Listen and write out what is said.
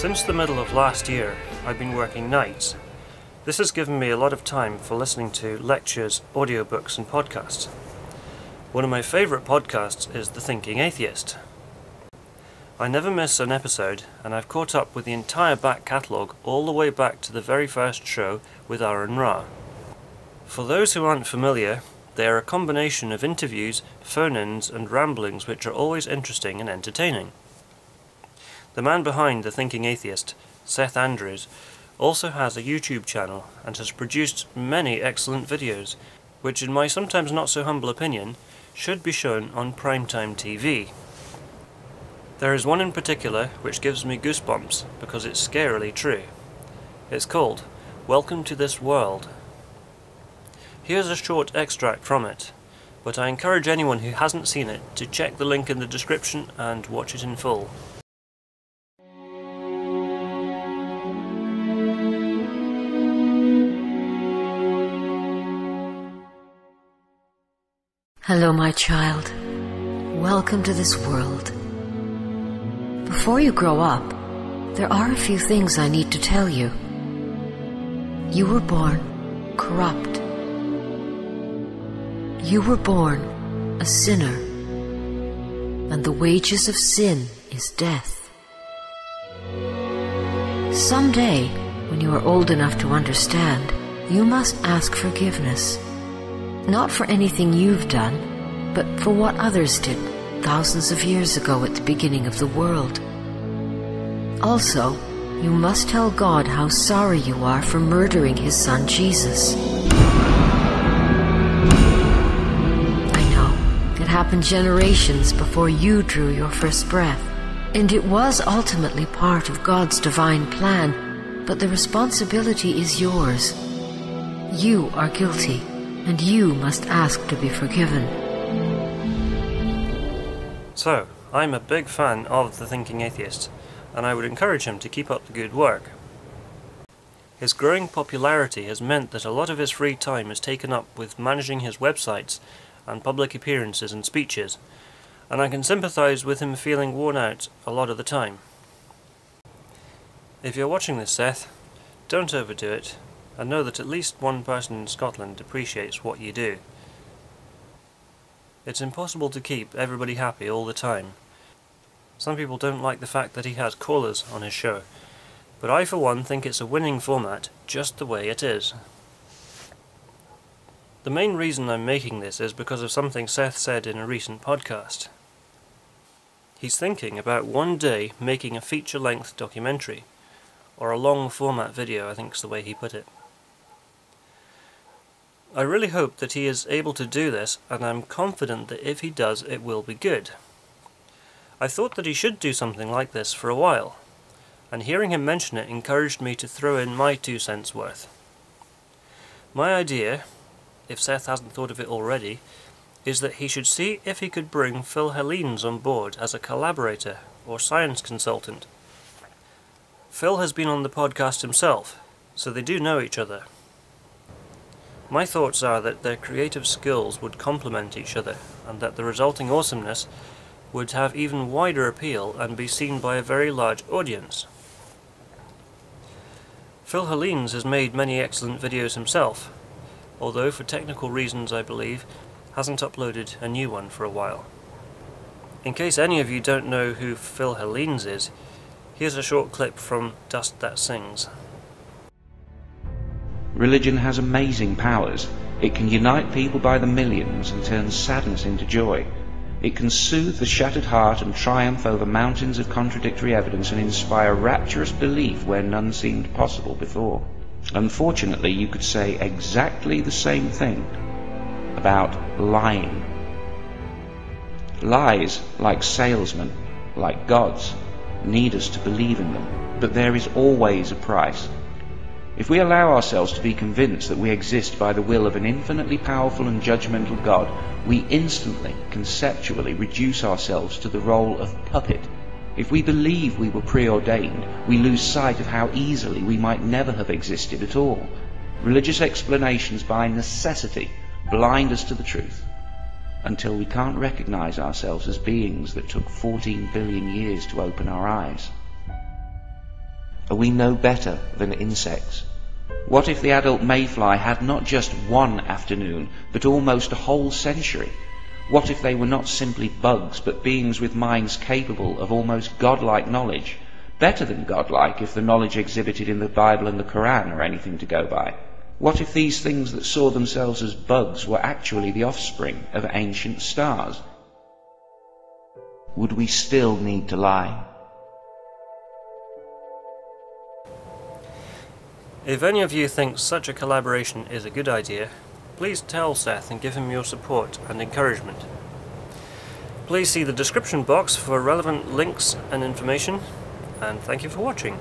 Since the middle of last year, I've been working nights. This has given me a lot of time for listening to lectures, audiobooks and podcasts. One of my favourite podcasts is The Thinking Atheist. I never miss an episode, and I've caught up with the entire back catalogue all the way back to the very first show with Aaron Ra. For those who aren't familiar, they are a combination of interviews, phone-ins and ramblings which are always interesting and entertaining. The man behind The Thinking Atheist, Seth also has a YouTube channel and has produced many excellent videos, which in my sometimes not so humble opinion, should be shown on primetime TV. There is one in particular which gives me goosebumps because it's scarily true. It's called Welcome to This World. Here's a short extract from it, but I encourage anyone who hasn't seen it to check the link in the description and watch it in full. Hello, my child. Welcome to this world. Before you grow up, there are a few things I need to tell you. You were born corrupt. You were born a sinner, and the wages of sin is death. Someday, when you are old enough to understand, you must ask forgiveness. Not for anything you've done, but for what others did thousands of years ago at the beginning of the world. Also, you must tell God how sorry you are for murdering His Son Jesus. I know, it happened generations before you drew your first breath, and it was ultimately part of God's divine plan, but the responsibility is yours. You are guilty, and you must ask to be forgiven. So, I'm a big fan of The Thinking Atheist, and I would encourage him to keep up the good work. His growing popularity has meant that a lot of his free time is taken up with managing his websites and public appearances and speeches, and I can sympathise with him feeling worn out a lot of the time. If you're watching this, Seth, don't overdo it, and know that at least one person in Scotland appreciates what you do. It's impossible to keep everybody happy all the time. Some people don't like the fact that he has callers on his show, but I for one think it's a winning format just the way it is. The main reason I'm making this is because of something Seth said in a recent podcast. He's thinking about one day making a feature-length documentary, or a long-format video, I think's the way he put it. I really hope that he is able to do this, and I'm confident that if he does, it will be good. I thought that he should do something like this for a while, and hearing him mention it encouraged me to throw in my 2 cents worth. My idea, if Seth hasn't thought of it already, is that he should see if he could bring philhellenes on board as a collaborator or science consultant. Phil has been on the podcast himself, so they do know each other. My thoughts are that their creative skills would complement each other, and that the resulting awesomeness would have even wider appeal and be seen by a very large audience. Philhellenes has made many excellent videos himself, although for technical reasons I believe hasn't uploaded a new one for a while. In case any of you don't know who Philhellenes is, here's a short clip from Dust That Sings. Religion has amazing powers. It can unite people by the millions and turn sadness into joy. It can soothe the shattered heart and triumph over mountains of contradictory evidence and inspire rapturous belief where none seemed possible before. Unfortunately, you could say exactly the same thing about lying. Lies, like salesmen, like gods, need us to believe in them, but there is always a price. If we allow ourselves to be convinced that we exist by the will of an infinitely powerful and judgmental God, we instantly, conceptually reduce ourselves to the role of puppet. If we believe we were preordained, we lose sight of how easily we might never have existed at all. Religious explanations by necessity blind us to the truth, until we can't recognize ourselves as beings that took 14 billion years to open our eyes. Are we no better than insects? What if the adult mayfly had not just one afternoon, but almost a whole century? What if they were not simply bugs, but beings with minds capable of almost godlike knowledge? Better than godlike if the knowledge exhibited in the Bible and the Quran are anything to go by. What if these things that saw themselves as bugs were actually the offspring of ancient stars? Would we still need to lie? If any of you think such a collaboration is a good idea, please tell Seth and give him your support and encouragement. Please see the description box for relevant links and information, and thank you for watching.